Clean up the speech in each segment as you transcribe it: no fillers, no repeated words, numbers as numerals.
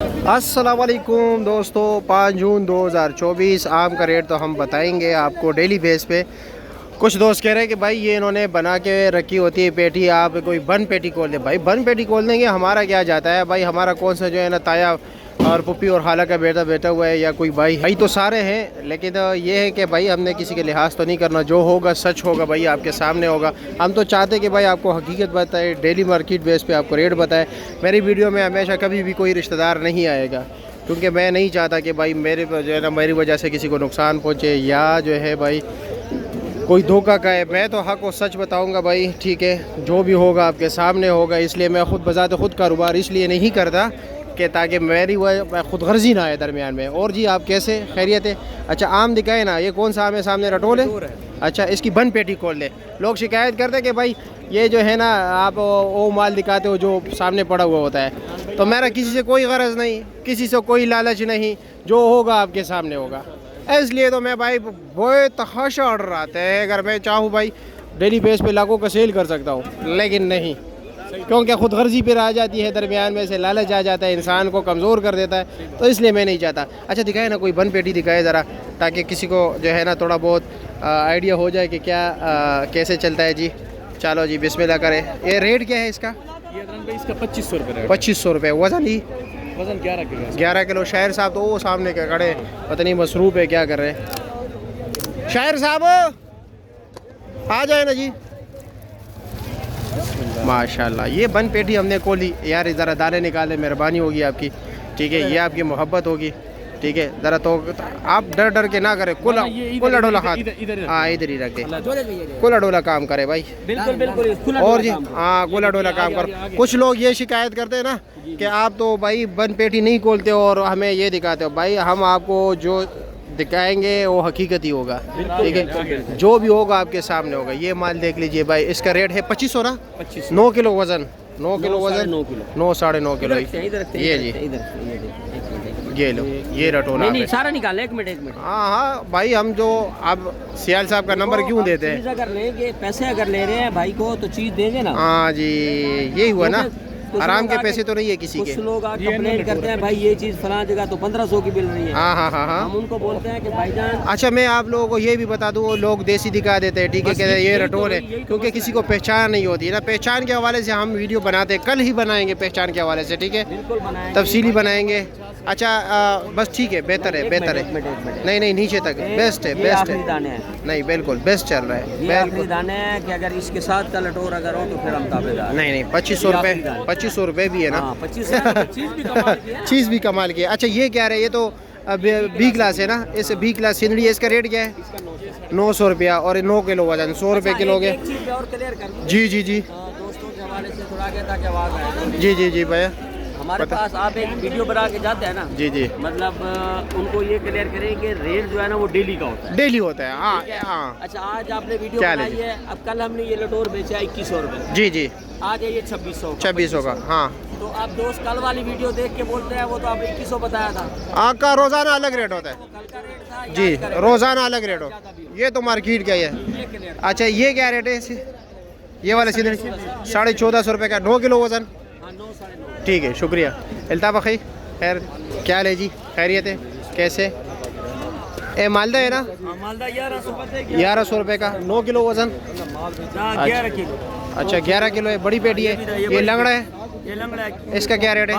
अस्सलाम वालेकुम दोस्तों, 5 जून 2024 आम का रेट तो हम बताएंगे आपको डेली बेस पे। कुछ दोस्त कह रहे हैं कि भाई ये इन्होंने बना के रखी होती है पेटी, आप कोई बंद पेटी खोल दे। भाई बंद पेटी खोल देंगे, हमारा क्या जाता है भाई। हमारा कौन सा जो है ना ताया और पुप्पी और खाला का बेटा बैठा हुआ है या कोई भाई तो सारे हैं, लेकिन ये है कि भाई हमने किसी के लिहाज तो नहीं करना। जो होगा सच होगा भाई, आपके सामने होगा। हम तो चाहते कि भाई आपको हकीकत बताए, डेली मार्केट बेस पे आपको रेट बताए। मेरी वीडियो में हमेशा कभी भी कोई रिश्तेदार नहीं आएगा, क्योंकि मैं नहीं चाहता कि भाई मेरे जो है ना मेरी वजह से किसी को नुकसान पहुँचे या जो है भाई कोई धोखा का है। मैं तो हक और सच बताऊंगा भाई, ठीक है। जो भी होगा आपके सामने होगा, इसलिए मैं ख़ुद बजाते ख़ुद कारोबार इसलिए नहीं करता कि ताकि मेरी वह खुद गर्जी ना आए दरमियान में। और जी आप कैसे, खैरियत है? अच्छा आम दिखाए ना, ये कौन सा आम है सामने? रटोल है। अच्छा इसकी बंद पेटी खोल ले। लोग शिकायत करते हैं कि भाई ये जो है ना आप वो माल दिखाते हो जो सामने पड़ा हुआ होता है। तो मेरा किसी से कोई गरज नहीं, किसी से कोई लालच नहीं, जो होगा आपके सामने होगा। इसलिए तो मैं भाई बहुत तहाशा ऑर्डर आते हैं। अगर मैं चाहूँ भाई डेली बेस पे लाखों का सेल कर सकता हूँ, लेकिन नहीं, क्योंकि खुद गर्जी पर आ जाती है, दरमियान में से लालच आ जाता है, इंसान को कमज़ोर कर देता है। तो इसलिए मैं नहीं चाहता। अच्छा दिखाए ना कोई बंद पेटी दिखाए ज़रा, ताकि किसी को जो है ना थोड़ा बहुत आइडिया हो जाए कि क्या कैसे चलता है जी। चलो जी बिस्मिल्लाह करें। ये रेट क्या है इसका? ये इसका 2500 रुपये। 2500 रुपये। वज़न ही वजन 11 किलो। 11 किलो। शायर साहब तो वो सामने के खड़े, पता नहीं मसरूफ़ है क्या कर रहे हैं। शायर साहब आ जाए ना जी। माशाल्लाह ये बंद पेटी हमने खोली यार। ज़रा दाने निकाले, मेहरबानी होगी आपकी, ठीक है। ये आपकी मोहब्बत होगी, ठीक है। ज़रा तो आप डर डर के ना करें। कुला डोला हाथ, हाँ इधर ही रख दे। कुला डोला काम करे भाई, बिल्कुल बिल्कुल। और जी हाँ कुला डोला काम करो। कुछ लोग ये शिकायत करते हैं ना कि आप तो भाई बंद पेटी नहीं खोलते हो और हमें ये दिखाते हो। भाई हम आपको जो दिखाएंगे वो हकीकत ही होगा, ठीक है। जो भी होगा आपके सामने होगा। ये माल देख लीजिए भाई, इसका रेट है 2500 ना। 9 किलो वज़न, 9 किलो वज़न, 9 साढ़े 9 किलो। ये जी ये लो, ये रटोला नहीं सारा निकाले। एक मिनट। हाँ हाँ भाई, हम जो अब सियाल साहब का नंबर क्यों देते हैं? अगर लेंगे पैसे, अगर ले रहे हैं भाई को तो चीज़ देंगे ना। हाँ जी यही हुआ ना, आराम के पैसे तो नहीं है किसी के। कुछ लोग कंप्लेंट करते हैं भाई ये चीज़ फलां जगह तो 1500 की मिल रही है। हाँ हाँ हाँ हाँ। हम उनको बोलते हैं कि भाईजान। अच्छा मैं आप लोगों को ये भी बता दूँ, वो लोग देसी दिखा देते हैं, ठीक है, कहते हैं ये रटोल है, क्योंकि किसी को पहचान नहीं होती ना। पहचान के हवाले से हम वीडियो बनाते हैं, कल ही बनाएंगे पहचान के हवाले से, ठीक है, तफसीली बनाएंगे। अच्छा बस ठीक है, बेहतर है, बेहतर है। नहीं नीचे तक बेस्ट है, बेस्ट है। नहीं बिल्कुल बेस्ट चल रहा है, बिल्कुल दाने हैं कि अगर इसके साथ का लटोर अगर हो तो फिर हम ताबेदार। नहीं 2500 रुपये, 2500 रुपये भी है ना। 2500 चीज़ भी कमाल की है। अच्छा ये क्या रहा है? ये तो बी क्लास है ना, इस बी क्लास सिंदड़ी है। इसका रेट क्या है? 900 रुपया और 9 किलो वजन, 100 रुपये किलो के। जी जी जी दोस्तों के हवाले से थोड़ा क्या था कि आवाज़ आए। जी भैया हमारे पास आप एक वीडियो बना के जाते हैं ना। जी मतलब उनको ये क्लियर करें कि रेट जो है ना वो डेली का होता है। डेली होता है, हाँ। अच्छा आज आपने वीडियो बनाई है, अब कल हमने ये लटोर बेचा 2100 रुपये। जी आज है ये 2600 का। हाँ तो आप दोस्त कल वाली वीडियो देख के बोलते हैं वो तो आपने 2100 बताया था। आपका रोजाना अलग रेट होता है। कल का रेट था जी, रोजाना अलग रेट हो। ये तो मार्केट का ही है। अच्छा ये क्या रेट है? ये वाला सिंदड़ी 1450 रुपये का, 9 किलो वजन। ठीक है शुक्रिया। अल्ताफ़ भाई खैर क्या हाल है जी? खैरियत है? कैसे? ए मालदा है ना? मालदा 1100 रुपये का, 9 किलो वजन। 11 किलो। अच्छा 11 किलो है, बड़ी पेटी है। ये लंगड़ा है, ये लंगड़ा है। इसका क्या रेट है?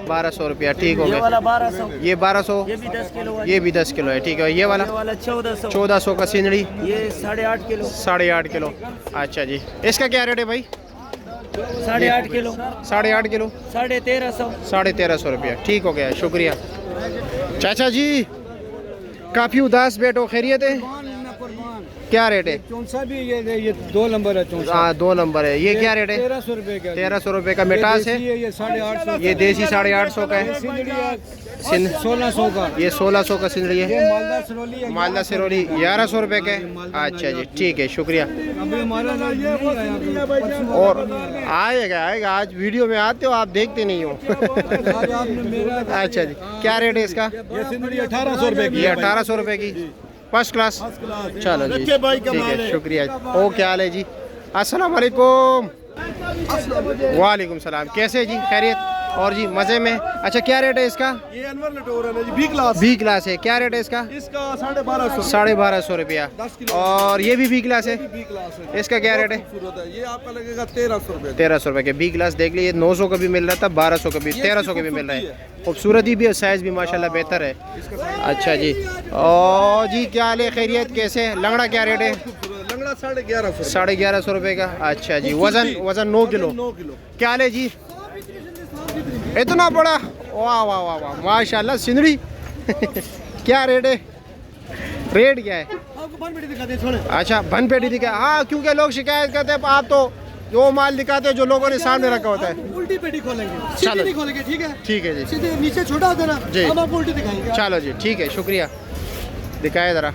1200 रुपया। ठीक हो ये गया। वाला 1200, ये 1200, ये भी 10 किलो है। ये भी 10 किलो है, ठीक है। ये वाला 1400 का सिंदड़ी, ये 8.5 किलो। 8.5 किलो। अच्छा जी इसका क्या रेट है भाई? 8.5 किलो। 8.5 किलो 1350। 1350 रुपया। ठीक हो गया, शुक्रिया। चाचा जी काफ़ी उदास बैठो, खैरियत है? क्या रेट है? चौंसा भी ये 2 नंबर है। चौंसा हाँ 2 नंबर है। ये क्या रेट है? 1300 रुपये का। 1300 रुपये का मिठास है। ये 850। ये देसी 850 का है। 1600 का। ये 1600 का सिंदड़ी है। मालदा सिरोली है। मालदा सिरोली 1100 रुपये का है। अच्छा जी ठीक है शुक्रिया। अभी हमारा और आएगा आज वीडियो में आते हो आप, देखते नहीं हो। अच्छा जी क्या रेट है इसका? ये सिंदड़ी 1800 रुपये की। ये 1800 रुपये की, फर्स्ट क्लास। चलो जी ठीक है शुक्रिया। ओ क्या हाल है जी? अस्सलाम वालेकुम। वालेकुम सलाम। कैसे जी? खैरियत? और जी मज़े में। अच्छा क्या रेट है इसका? ये अनवर लटोर है ना जी, बी क्लास। बी क्लास है, क्या रेट है इसका? इसका 1250। 1250 रुपया। 10 किलो। और ये भी बी क्लास है, बी क्लास है। इसका क्या रेट है? खूबसूरत है, ये आपका लगेगा 1300 रुपये। 1300 रुपये के बी क्लास देख लीजिए, 900 का भी मिल रहा था, 1200 का भी, 1300 का भी मिल रहा है। खूबसूरती भी और साइज़ भी माशाल्लाह बेहतर है। अच्छा जी, और जी क्या हाल है, खैरियत कैसे? लंगड़ा क्या रेट है? लंगड़ा 1150। 1150 रुपये का। अच्छा जी, वज़न 9 किलो। 9 किलो। क्या हाल है जी? इतना बड़ा, वाह वाह वाह वाह माशाल्लाह। सिंदड़ी क्या रेट है? रेट क्या है? आपको बन पेटी दिखाते हैं, छोड़े। अच्छा बन पेटी दिखा, हाँ क्योंकि लोग शिकायत करते हैं आप तो जो माल दिखाते हैं जो लोगों ने सामने रखा होता है। उल्टी पेटी खोलेंगे, चलो। सीधी नहीं खोलेंगे, ठीक है? ठीक है जी, सीधे नीचे छोटा होता है ना, जी। हम आपको उल्टी दिखाएंगे। चलो जी ठीक है, शुक्रिया। दिखाए ज़रा।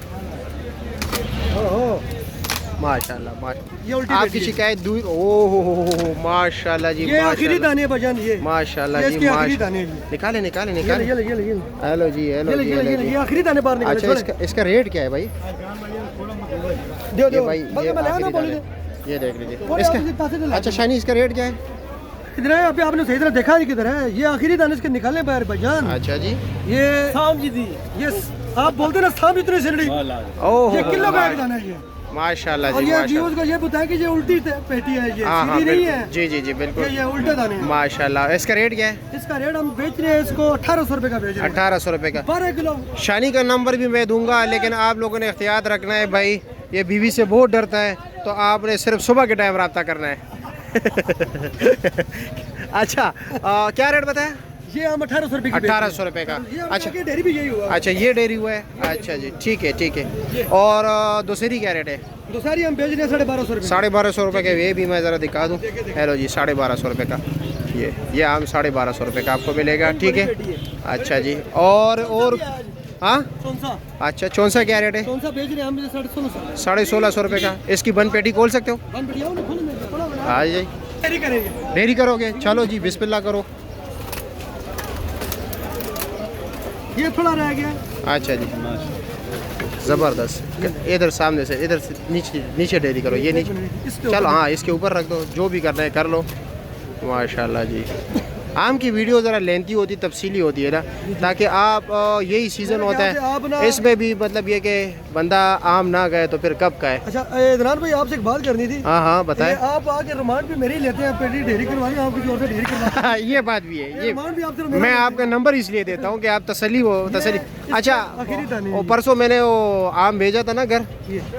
माशाल्लाह ये उल्टी आपकी पेटी है। शिकायत दूर। ओह माशाल्लाह जी, ये आखिरी माशाल्लाह दाने बजान, ये माशाल्लाह ये जी, इसके आखिरी माशाल्लाह। दाने हैं। निकाले निकाले ये निकाले। ये हेलो जी, हेलो जी, हेलो जी। ये आखिरी दाने बाहर निकले, अच्छा छोड़े। इसका रेट क्या है भाई? दो ये भाई बस ये मैं लाया ना, आखिरी बोले दाने। ये देख लीजिए बोले आप इसे पासे से इसका। ला अच्छा शानी इसका रेट क्या है? किधर है? अभी आपने सही तरह देखा है किधर है? ये आखिरी दाने इसके निकाले बाहर भाईजान। अच्छा जी, ये शाम जी दी, ये आप बोलते ना शाम इतनी सिरड़ी, ओह ये किलो का एक दाना है ये। माशाल्लाह और जी, ये माशाल्लाह। व्यूअर्स को ये बताया कि ये उल्टी पेटी है, ये हाँ हाँ सीधी नहीं है, बिल्कुल, जी जी जी बिल्कुल ये उल्टे दाने हैं। माशाल्लाह। इसका रेट क्या है? इसका रेट हम बेच रहे हैं इसको 1800 रुपए का बेच रहे हैं। 1800 रुपये का। 12 किलो। शानी का नंबर भी मैं दूंगा, लेकिन आप लोगों ने एहतियात रखना है भाई, ये बीवी से बहुत डरता है, तो आपने सिर्फ सुबह के टाइम रब्ता करना है। अच्छा क्या रेट बताया? ये हम 1800 रुपए की बेच रहे हैं। 1800 रुपये का। ये अच्छा अच्छा डेयरी भी यही हुआ। अच्छा ये डेयरी हुआ है। अच्छा जी ठीक है ठीक है। और दूसरी क्या रेट है? दूसरी हम बेच रहे हैं 1250 रुपए। 1250 रुपये के। ये भी मैं ज़रा दिखा दूँ। हेलो जी 1250 रुपये का ये आम 1250 रुपये का आपको मिलेगा, ठीक है। अच्छा जी, और हाँ चौंसा, अच्छा चौंसा क्या रेट है? चौंसा बेच रहे हैं हम 1650। 1650 रुपये का। इसकी बन पेटी खोल सकते हो? बन बढ़िया हो ना, खोलो ना, खोलो ना। हाँ जी, डेयरी करेंगे। डेयरी करोगे? चलो जी बिस्मिल्लाह करो। ये थोड़ा रह गया। अच्छा जी ज़बरदस्त। इधर सामने से, इधर से नीचे डेयरी करो, ये नीचे। चलो हाँ इसके ऊपर रख दो, जो भी करना है कर लो। माशाल्लाह जी। आम की वीडियो ज़रा लेंथी होती, तफसीली होती है ना, ताकि आप यही सीज़न होता है, इसमें भी मतलब ये कि बंदा आम ना गए तो फिर कब का है। अच्छा इदरान भाई आपसे एक बात करनी थी। हाँ हाँ बताएं। आप आके रिमांड भी मेरे ही लेते हैं, पेटी ढेरी करवाएं, आप किसी और से ढेरी करवाएं। ये बात भी है, ये रिमांड भी आपसे मैं आपका नंबर इसलिए देता हूँ कि आप तसल्ली हो, तसल्ली। अच्छा आखिरी दाने वो परसों मैंने वो आम भेजा था ना घर,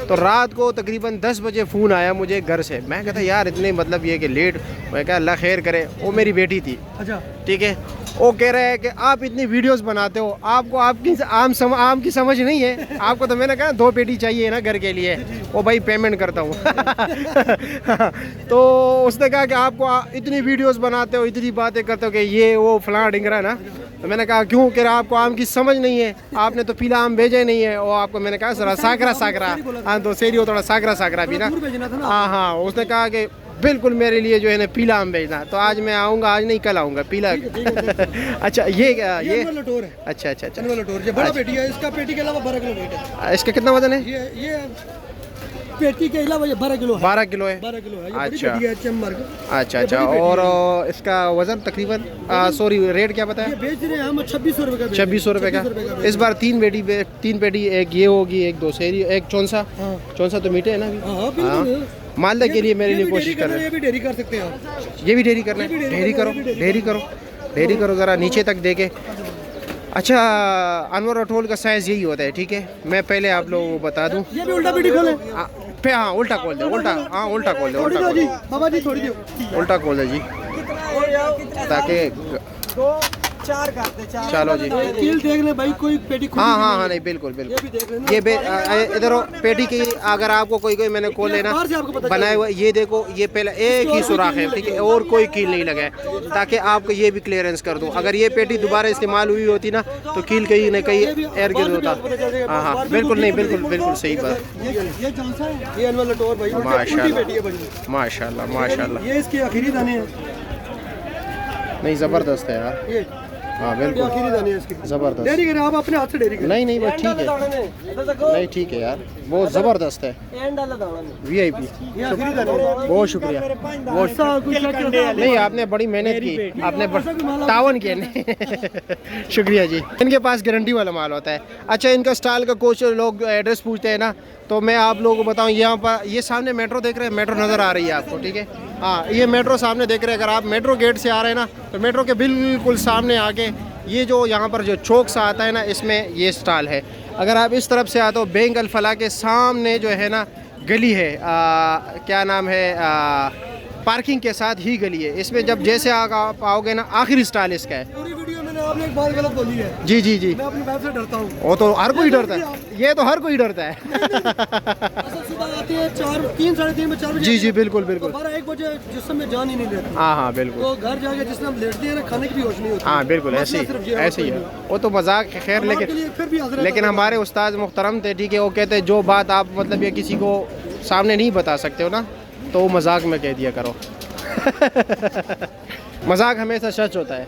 तो रात को तकरीबन 10 बजे फ़ोन आया मुझे घर से। मैं कहता यार इतने मतलब ये कि लेट, मैं कहा अल्लाह खैर करे, वो मेरी बेटी थी, अच्छा ठीक है। वो कह रहे हैं कि आप इतनी वीडियोस बनाते हो, आपको आपकी आम की समझ नहीं है आपको। तो मैंने कहा 2 पेटी चाहिए ना घर के लिए, वो भाई पेमेंट करता हूँ। तो उसने कहा कि आपको इतनी वीडियोस बनाते हो, इतनी बातें करते हो कि ये वो फलां डिंगरा ना। तो मैंने कहा क्यों? कह रहा आपको आम की समझ नहीं है, आपने तो पीला आम भेजा ही नहीं है। और आपको मैंने कहा सर साकरा हाँ तो सही हो, थोड़ा साकरा भी ना। हाँ हाँ उसने कहा कि बिल्कुल मेरे लिए जो है ना पीला आम भेजना। तो आज मैं आऊँगा, आज नहीं कल आऊँगा पीला। अच्छा ये लटोर है। अच्छा अच्छा अच्छा लटोर ये बड़ा पेटी है, इसका पेटी के अलावा 12 किलो वेट है। इसका कितना वजन है? ये पेटी के अलावा ये 12 किलो है। 12 किलो है। 12 किलो है। ये अच्छा। बड़ी पेटी है चेम्बर। अच्छा अच्छा। और इसका वजन तकरीबन सॉरी रेट क्या बताया? ये बेच रहे हैं हम 2600 रुपए का। 2600 रुपये का। इस बार 3 पेटी, एक ये होगी, एक दोसेरी, एक चौंसा। चौंसा तो मीठे है ना अभी? हाँ बिल्कुल। मालदा के लिए मेरे लिए कोशिश कर रहे हैं। ये भी डेयरी कर सकते हैं आप। ये भी डेयरी करना है? डेयरी करो ज़रा नीचे तक देके। अच्छा अनवर राठौर का साइज़ यही होता है, ठीक है। मैं पहले आप लोगों को बता दूं, ये भी उल्टा पेटी खोले। हाँ उल्टा खोल दे, उल्टा खोल दे जी बाबा जी थोड़ी दो। उल्टा खोल दे जी, ताकि 4 करते 4। चलो जी। कील देख ले भाई, कोई पेटी खुली हाँ नहीं बिल्कुल ये भी देख लेना। ये इधर पेटी की अगर आपको कोई मैंने खोल लेना बाहर से आपको पता बनाए हुआ, ये देखो ये पहले एक ही सुराख है, ठीक है, और कोई कील नहीं लगा है, ताकि आपको ये भी क्लियरेंस कर दूं। अगर ये पेटी दोबारा इस्तेमाल हुई होती ना तो कील कहीं न कहीं एयर गिर होता। हाँ बिल्कुल नहीं, बिल्कुल सही बात। ये चौंसा है, ये अनवर लटोर भाई माशाल्लाह। माशाल्लाह ये इसके आखिरी दाने हैं। नहीं ज़बरदस्त है यार, ये हाँ ये बिल्कुल आखिरी दाने हैं इसकी। ज़बरदस्त। डेयरी करें आप अपने हाथ से डेयरी करें। नहीं नहीं बस ठीक है, नहीं ठीक है यार, बहुत ज़बरदस्त है, VIP। ये आखिरी दाने हैं। बहुत शुक्रिया, बहुत ऐसा कुछ चेक करते हैं। नहीं आपने बड़ी मेहनत की, आपने तावन किया नहीं शुक्रिया जी। इनके पास गारंटी वाला माल होता है। अच्छा इनका स्टाइल का कुछ लोग एड्रेस पूछते हैं ना, तो मैं आप लोगों को बताऊं, यहाँ पर ये सामने मेट्रो देख रहे हैं, मेट्रो नज़र आ रही है आपको, ठीक है। हाँ ये मेट्रो सामने देख रहे हैं, अगर आप मेट्रो गेट से आ रहे हैं ना, तो मेट्रो के बिल्कुल सामने आके ये जो यहाँ पर जो चौक सा आता है ना, इसमें ये स्टॉल है। अगर आप इस तरफ से आते हो, बैंक अल फलाह के सामने जो है ना गली है, क्या नाम है, पार्किंग के साथ ही गली है। इसमें जब जैसे आप आओगे ना, आखिरी स्टॉल इसका है। पूरी वीडियो मैंने आपने एक बात गलत बोली है। जी जी जी, मैं अपनी वाइफ से डरता हूँ। वो तो हर कोई डरता है, ये तो हर कोई डरता है असल सुबह आती है 3 साढ़े 3 4 बजे। जी जी बिल्कुल बिल्कुल, 12-1 बजे जिसम में जान ही नहीं देती। हाँ हाँ बिल्कुल, तो घर जाके जिसने हम लेटते हैं ना, खाने की भी होश नहीं होती। हाँ बिल्कुल मसला ऐसे ही सिर्फ ये है, ऐसे ही है। वो तो मजाक है खैर, आपके लेकिन लिए फिर भी हज़रत लेकिन हमारे उस्ताद मुहतरम थे, ठीक है, वो कहते हैं जो बात आप मतलब ये किसी को सामने नहीं बता सकते हो ना, तो वो मजाक में कह दिया करो मजाक हमेशा सच होता है।